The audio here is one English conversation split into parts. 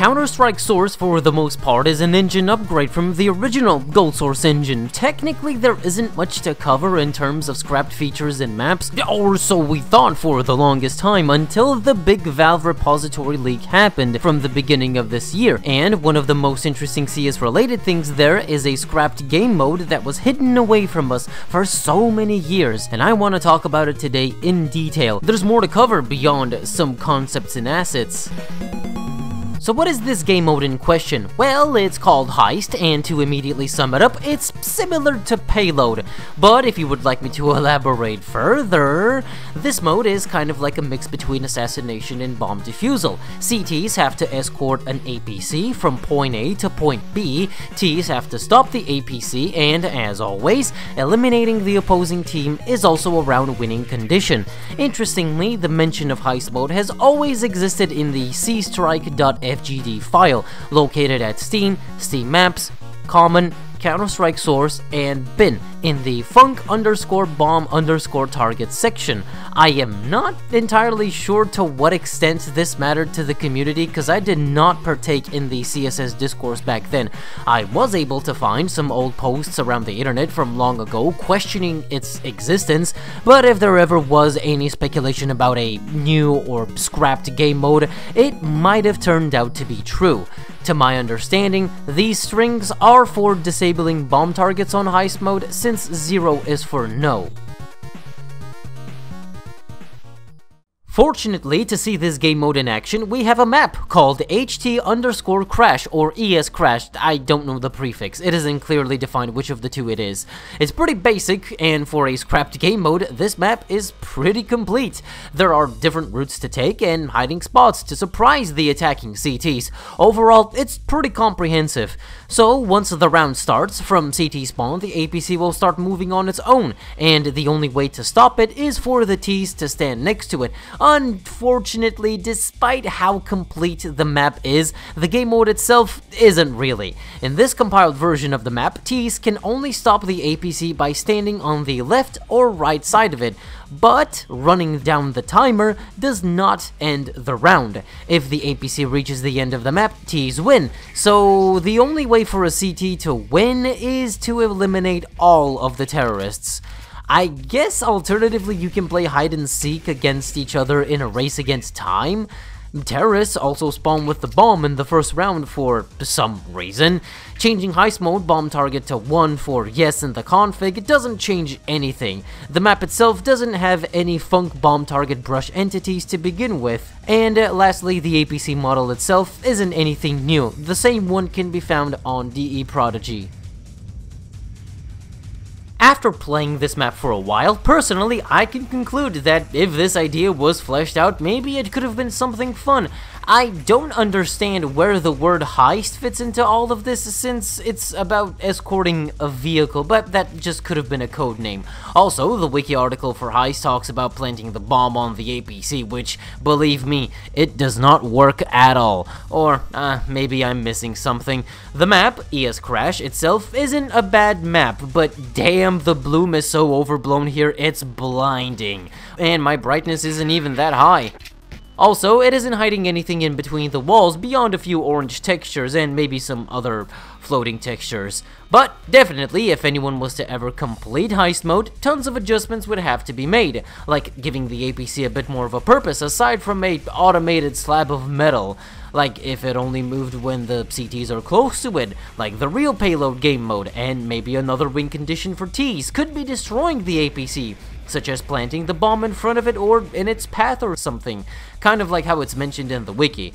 Counter-Strike Source, for the most part, is an engine upgrade from the original Gold Source engine. Technically, there isn't much to cover in terms of scrapped features and maps, or so we thought for the longest time, until the big Valve repository leak happened from the beginning of this year. And one of the most interesting CS-related things there is a scrapped game mode that was hidden away from us for so many years, and I want to talk about it today in detail. There's more to cover beyond some concepts and assets. So what is this game mode in question? Well, it's called Heist, and to immediately sum it up, it's similar to Payload. But if you would like me to elaborate further, this mode is kind of like a mix between assassination and bomb defusal. CTs have to escort an APC from point A to point B, Ts have to stop the APC, and as always, eliminating the opposing team is also a round-winning condition. Interestingly, the mention of Heist mode has always existed in the cstrike.fgd file, located at Steam, Steam Maps, Common, Counter-Strike Source, and bin in the funk_bomb_target section. I am not entirely sure to what extent this mattered to the community, because I did not partake in the CSS discourse back then. I was able to find some old posts around the internet from long ago questioning its existence, but if there ever was any speculation about a new or scrapped game mode, it might have turned out to be true. To my understanding, these strings are for disabling bomb targets on Heist mode, since 0 is for no. Fortunately, to see this game mode in action, we have a map called HT_crash or ES crash. I don't know the prefix, it isn't clearly defined which of the two it is. It's pretty basic, and for a scrapped game mode, this map is pretty complete. There are different routes to take and hiding spots to surprise the attacking CTs. Overall, it's pretty comprehensive. So, once the round starts, from CT spawn, the APC will start moving on its own, and the only way to stop it is for the Ts to stand next to it. Unfortunately, despite how complete the map is, the game mode itself isn't really. In this compiled version of the map, Ts can only stop the APC by standing on the left or right side of it, but running down the timer does not end the round. If the APC reaches the end of the map, Ts win. So the only way for a CT to win is to eliminate all of the terrorists. I guess alternatively you can play hide and seek against each other in a race against time. Terrorists also spawn with the bomb in the first round for some reason. Changing Heist mode bomb target to 1 for yes in the config doesn't change anything. The map itself doesn't have any funk bomb target brush entities to begin with. And lastly, the APC model itself isn't anything new. The same one can be found on DE Prodigy. After playing this map for a while, personally, I can conclude that if this idea was fleshed out, maybe it could have been something fun. I don't understand where the word heist fits into all of this, since it's about escorting a vehicle, but that just could have been a code name. Also, the wiki article for Heist talks about planting the bomb on the APC, which, believe me, it does not work at all. Or, maybe I'm missing something. The map, ES Crash, itself isn't a bad map, but damn, the bloom is so overblown here, it's blinding. And my brightness isn't even that high. Also, it isn't hiding anything in between the walls beyond a few orange textures and maybe some other floating textures. But definitely, if anyone was to ever complete Heist mode, tons of adjustments would have to be made, like giving the APC a bit more of a purpose aside from a automated slab of metal. Like if it only moved when the CTs are close to it, like the real Payload game mode, and maybe another win condition for Ts could be destroying the APC, such as planting the bomb in front of it or in its path or something, kind of like how it's mentioned in the wiki.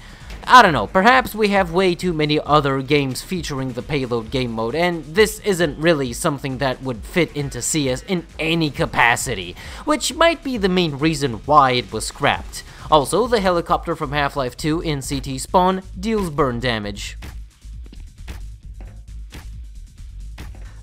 I don't know, perhaps we have way too many other games featuring the Payload game mode, and this isn't really something that would fit into CS in any capacity, which might be the main reason why it was scrapped. Also, the helicopter from Half-Life 2 in CT spawn deals burn damage.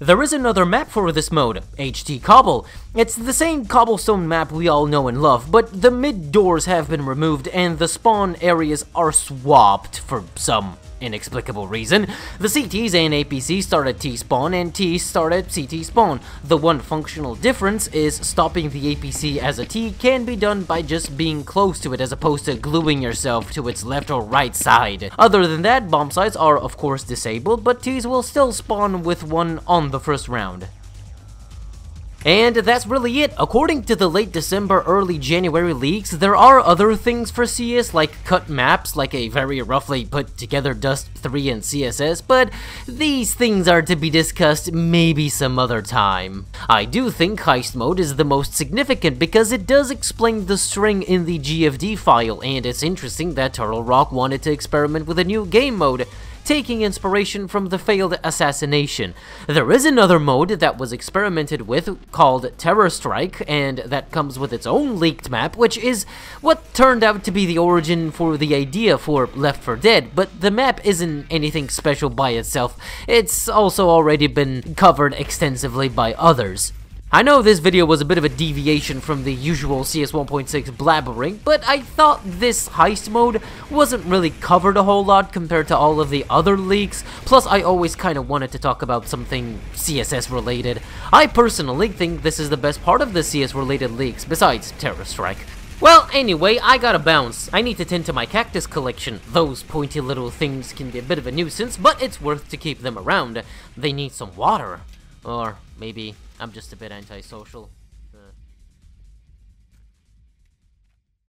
There is another map for this mode, HT Cobble. It's the same cobblestone map we all know and love, but the mid doors have been removed and the spawn areas are swapped for some inexplicable reason. The CTs and APCs start at T-spawn, and Ts start at CT spawn. The one functional difference is stopping the APC as a T can be done by just being close to it as opposed to gluing yourself to its left or right side. Other than that, bomb sites are of course disabled, but Ts will still spawn with one on the first round. And that's really it. According to the late December, early January leaks, there are other things for CS, like cut maps, like a very roughly put together Dust 3 and CSS, but these things are to be discussed maybe some other time. I do think Heist Mode is the most significant because it does explain the string in the GFD file, and it's interesting that Turtle Rock wanted to experiment with a new game mode, taking inspiration from the failed Assassination. There is another mode that was experimented with called Terror Strike, and that comes with its own leaked map, which is what turned out to be the origin for the idea for Left 4 Dead, but the map isn't anything special by itself. It's also already been covered extensively by others. I know this video was a bit of a deviation from the usual CS 1.6 blabbering, but I thought this heist mode wasn't really covered a whole lot compared to all of the other leaks, plus I always kind of wanted to talk about something CSS related. I personally think this is the best part of the CS related leaks, besides Terror Strike. Well, anyway, I gotta bounce. I need to tend to my cactus collection. Those pointy little things can be a bit of a nuisance, but it's worth to keep them around. They need some water. Or maybe I'm just a bit antisocial.